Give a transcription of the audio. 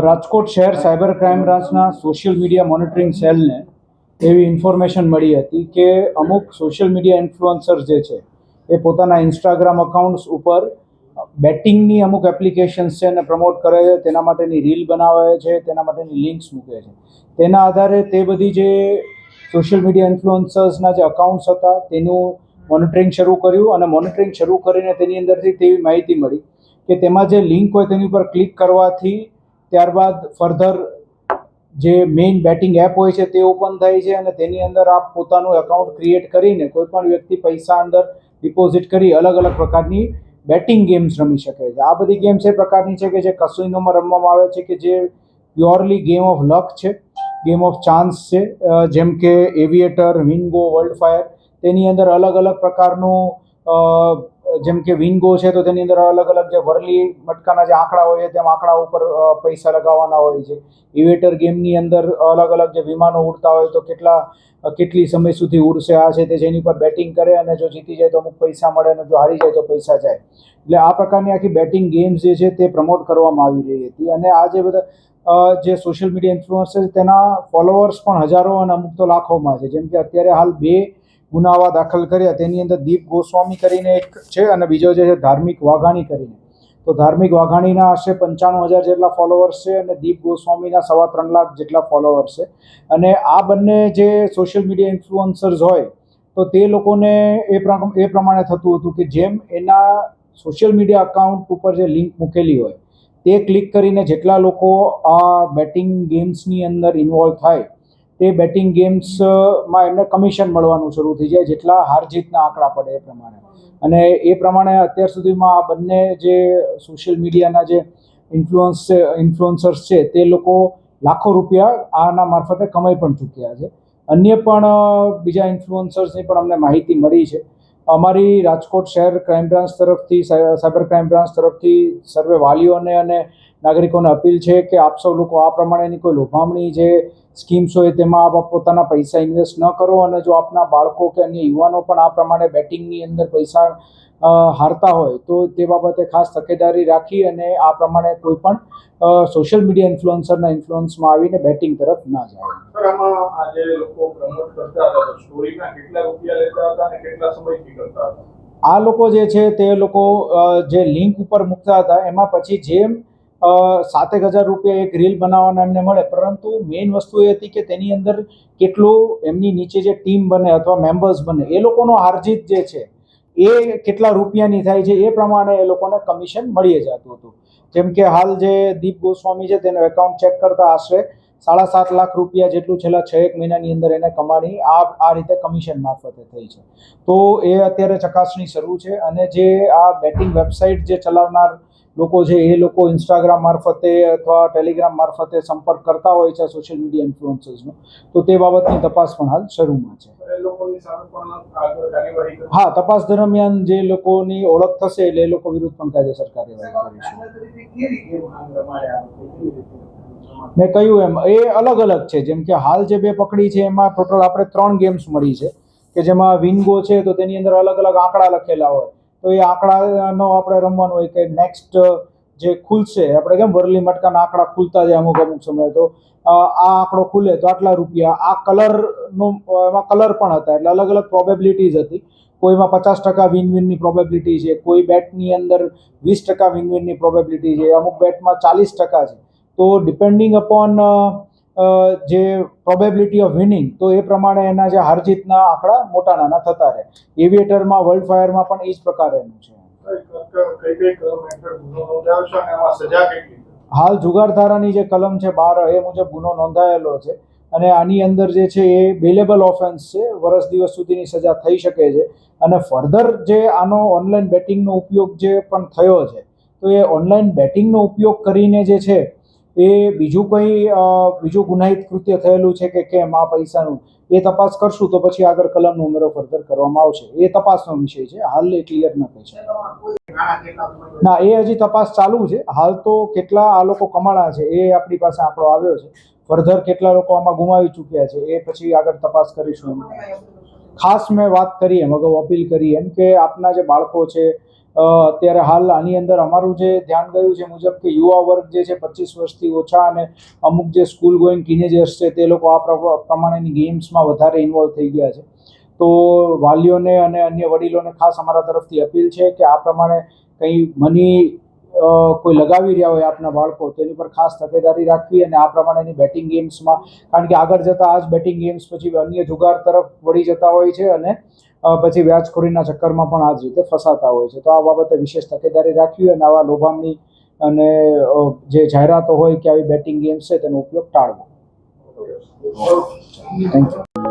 રાજકોટ શહેર cyber crime બ્રાન્ચના social media monitoring સેલને એવી ઇન્ફોર્મેશન મળી હતી કે અમુક સોશિયલ મીડિયા ઇન્ફ્લુઅન્સર જે છે એ પોતાના ઇન્સ્ટાગ્રામ અકાઉન્ટ્સ ઉપર બેટિંગની અમુક એપ્લિકેશન્સ છે એને પ્રમોટ કરે છે, તેના માટેની રીલ બનાવે છે, તેના માટેની લિંક્સ મૂકે છે. તેના આધારે તે બધી જે સોશિયલ મીડિયા ઇન્ફ્લુઅન્સર્સના જે અકાઉન્ટ્સ હતા તેનું મોનિટરિંગ શરૂ કર્યું અને મોનિટરિંગ શરૂ કરીને તેની અંદરથી તેવી માહિતી મળી કે તેમાં જે લિંક હોય તેની ઉપર ક્લિક કરવાથી ત્યારબાદ ફર્ધર જે મેઇન બેટિંગ એપ હોય છે તે ઓપન થાય છે અને તેની અંદર આપ પોતાનું એકાઉન્ટ ક્રિએટ કરીને કોઈ પણ વ્યક્તિ પૈસા અંદર ડિપોઝિટ કરી અલગ અલગ પ્રકારની બેટિંગ ગેમ્સ રમી શકે છે. આ બધી ગેમ્સ એ પ્રકારની છે કે જે કસિનોમાં રમવામાં આવે છે કે જે પ્યોરલી ગેમ ઓફ લક છે, ગેમ ઓફ ચાન્સ છે, જેમ કે એવિએટર, વિંગો, વર્લ્ડ ફાયર. તેની અંદર અલગ અલગ પ્રકારનું જેમ કે વિંગો છે તો તેની અંદર અલગ અલગ જે વરલી મટકાના જે આંકડા હોય છે તેમ આંકડા ઉપર પૈસા લગાવવાના હોય છે. ઇવેટર ગેમની અંદર અલગ અલગ જે વિમાનો ઉડતા હોય તો કેટલી સમય સુધી ઉડશે આ છે તે જેની પર બેટિંગ કરે અને જો જીતી જાય તો અમુક પૈસા મળે અને જો હારી જાય તો પૈસા જાય. એટલે આ પ્રકારની આખી બેટિંગ ગેમ્સ જે છે તે પ્રમોટ કરવામાં આવી રહી હતી અને આ જે બધા જે સોશિયલ મીડિયા ઇન્ફ્લુઅન્સર તેના ફોલોઅર્સ પણ હજારો અને અમુક તો લાખોમાં છે. જેમ કે અત્યારે હાલ 2 ગુનાવા દાખલ કર્યા. તેની અંદર દીપ ગોસ્વામી કરીને એક છે અને બીજો જે છે ધાર્મિક વાઘાણી કરીને. તો ધાર્મિક વાઘાણીના આશરે 95,000 જેટલા ફોલોઅર્સ છે અને દીપ ગોસ્વામીના 3.25 લાખ જેટલા ફોલોઅર્સ છે. અને આ બંને જે સોશિયલ મીડિયા ઇન્ફ્લુઅન્સર્સ હોય તો તે લોકોને એ પ્રમાણે થતું હતું કે જેમ એના સોશિયલ મીડિયા અકાઉન્ટ ઉપર જે લિંક મૂકેલી હોય તે ક્લિક કરીને જેટલા લોકો આ બેટિંગ ગેમ્સની અંદર ઇન્વોલ્વ થાય તે બેટિંગ ગેમ્સમાં એમને કમિશન મળવાનું શરૂ થઈ જાય જેટલા હાર જીતના આંકડા પડે એ પ્રમાણે. અને એ પ્રમાણે અત્યાર સુધીમાં આ બંને જે સોશિયલ મીડિયાના જે ઇન્ફ્લુઅન્સર્સ છે તે લોકો લાખો રૂપિયા આના મારફતે કમાઈ પણ ચૂક્યા છે. અન્ય પણ બીજા ઇન્ફ્લુઅન્સર્સની પણ અમને માહિતી મળી છે. અમારી રાજકોટ શહેર ક્રાઇમ બ્રાન્ચ તરફથી, સાયબર ક્રાઇમ બ્રાન્ચ તરફથી સર્વે વાલીઓને અને નાગરિકોને અપીલ છે કે આપ સૌ લોકો આ પ્રમાણેની કોઈ લોભામણી જે સ્કીમ્સ હોય તેમાં આપ પોતાના પૈસા ઇન્વેસ્ટ ન કરો અને જો આપના બાળકો કે અન્ય યુવાનો પણ આ પ્રમાણે બેટિંગની અંદર પૈસા હારતા હોય તો તે બાબતે ખાસ તકેદારી રાખી અને આ પ્રમાણે કોઈ પણ સોશિયલ મીડિયા ઇન્ફ્લુઅન્સરના ઇન્ફ્લુઅન્સમાં આવીને બેટિંગ તરફ ના જાય. સર, આમાં આ જે લોકો પ્રમોટ કરતા હતા તો સ્ટોરીના કેટલા રૂપિયા લેતા હતા અને કેટલા સમયથી કરતા હતા? આ લોકો જે છે તે લોકો જે લિંક ઉપર મૂકતા હતા એમાં પછી જેમ 7,000 રૂપિયા એક રીલ બનાવવાના એમને મળે, પરંતુ મેઇન વસ્તુ એ હતી કે તેની અંદર કેટલું એમની નીચે જે ટીમ બને અથવા મેમ્બર્સ બને એ લોકોનો હારજીત જે છે એ કેટલા રૂપિયાની થાય છે એ પ્રમાણે એ લોકોને કમિશન મળી જતું હતું. જેમ કે હાલ જે દીપ ગોસ્વામી છે તેનું એકાઉન્ટ ચેક કરતા આશરે 7.5 લાખ રૂપિયા જેટલું છેલ્લા 6 મહિનાની અંદર એને કમાણી આ રીતે કમિશન મારફતે થઈ છે. તો એ અત્યારે ચકાસણી શરૂ છે અને જે આ બેટિંગ વેબસાઇટ જે ચલાવનાર લોકો છે એ લોકો ઇન્સ્ટાગ્રામ મારફતે અથવા ટેલિગ્રામ મારફતે સંપર્ક કરતા હોય છે સોશિયલ મીડિયા ઇન્ફ્લુઅન્સર્સનો, તો તે બાબતની તપાસ પણ હાલ શરૂમાં છે. હા, તપાસ દરમિયાન જે લોકોની ઓળખ થશે એટલે એ લોકો વિરુદ્ધ પણ કાયદેસર કાર્યવાહી કરીશું. મેં કહ્યું એમ એ અલગ અલગ છે. જેમ કે હાલ જે 2 પકડી છે એમાં ટોટલ આપણે 3 ગેમ્સ મળી છે કે જેમાં વિંગો છે તો તેની અંદર અલગ અલગ આંકડા લખેલા હોય તો એ આંકડાનો આપણે રમવાનું હોય કે નેક્સ્ટ જે ખુલશે, આપણે કેમ વરલી મટકાના આંકડા ખુલતા જાય અમુક સમય, તો આ આંકડો ખુલે તો આટલા રૂપિયા. આ કલરનો એમાં કલર પણ હતા એટલે અલગ અલગ પ્રોબેબિલિટીઝ હતી. કોઈમાં 50% વિનની પ્રોબેબિલિટી છે, કોઈ બેટની અંદર 20% વિનની પ્રોબેબિલિટી છે, અમુક બેટમાં 40% છે. તો ડિપેન્ડિંગ અપોન જે પ્રોબેબિલિટી ઓફ વિનિંગ તો એ પ્રમાણે એના જે હારજીતના આંકડા મોટા નાના થતા રહે. એવિએટરમાં, વર્લ્ડ ફાયરમાં પણ એ જ પ્રકારેનું છે. હાલ જુગારધારાની જે કલમ છે 12 એ મુજબ ગુનો નોંધાયેલો છે અને આની અંદર જે છે એ બેલેબલ ઓફેન્સ છે. વર્ષ દિવસ સુધીની સજા થઈ શકે છે અને ફર્ધર જે આનો ઓનલાઈન બેટિંગનો ઉપયોગ જે પણ થયો છે તો એ ઓનલાઈન બેટિંગનો ઉપયોગ કરીને જે છે એ બીજું ગુનાહિત કૃત્ય થયેલું છે કે કેમ આ પૈસાનું એ તપાસ કરશું તો પછી આગળ કલમનો ઉમેરો ફર્ધર કરવામાં આવશે. એ તપાસનો વિષય છે, હાલ એ ક્લિયર ન થઈ શકે. ના, એ હજી તપાસ ચાલુ છે. હાલ તો કેટલા આ લોકો કમાણા છે એ આપણી પાસે આંકડો આવ્યો છે. ફર્ધર કેટલા લોકો આમાં ગુમાવી ચૂક્યા છે એ પછી આગળ તપાસ કરીશું. ખાસ મેં વાત કરી એમ અગાઉ અપીલ કરી એમ કે આપના જે બાળકો છે અત્યારે હાલ આની અંદર અમારું જે ધ્યાન ગયું છે મુજબ કે યુવા વર્ગ જે છે 25 વર્ષથી ઓછા અને અમુક જે સ્કૂલ ગોઈંગ ટીનેજર્સ છે તે લોકો આ પ્રમાણેની ગેમ્સમાં વધારે ઇન્વોલ્વ થઈ ગયા છે. તો વાલીઓને અને અન્ય વડીલોને ખાસ અમારા તરફથી અપીલ છે કે આ પ્રમાણે કંઈ મની કોઈ લગાવી રહ્યા હોય આપના બાળકો તેની પર ખાસ તકેદારી રાખવી અને આ પ્રમાણેની બેટિંગ ગેમ્સમાં, કારણ કે આગળ જતાં આ જ બેટિંગ ગેમ્સ પછી અન્ય જુગાર તરફ વળી જતા હોય છે અને પછી વ્યાજખોરીના ચક્કરમાં પણ આ જ રીતે ફસાતા હોય છે. તો આ બાબતે વિશેષ તકેદારી રાખવી અને આવા લોભામણી અને જે જાહેરાતો હોય કે આવી બેટિંગ ગેમ્સ છે તેનો ઉપયોગ ટાળવો. Thank you.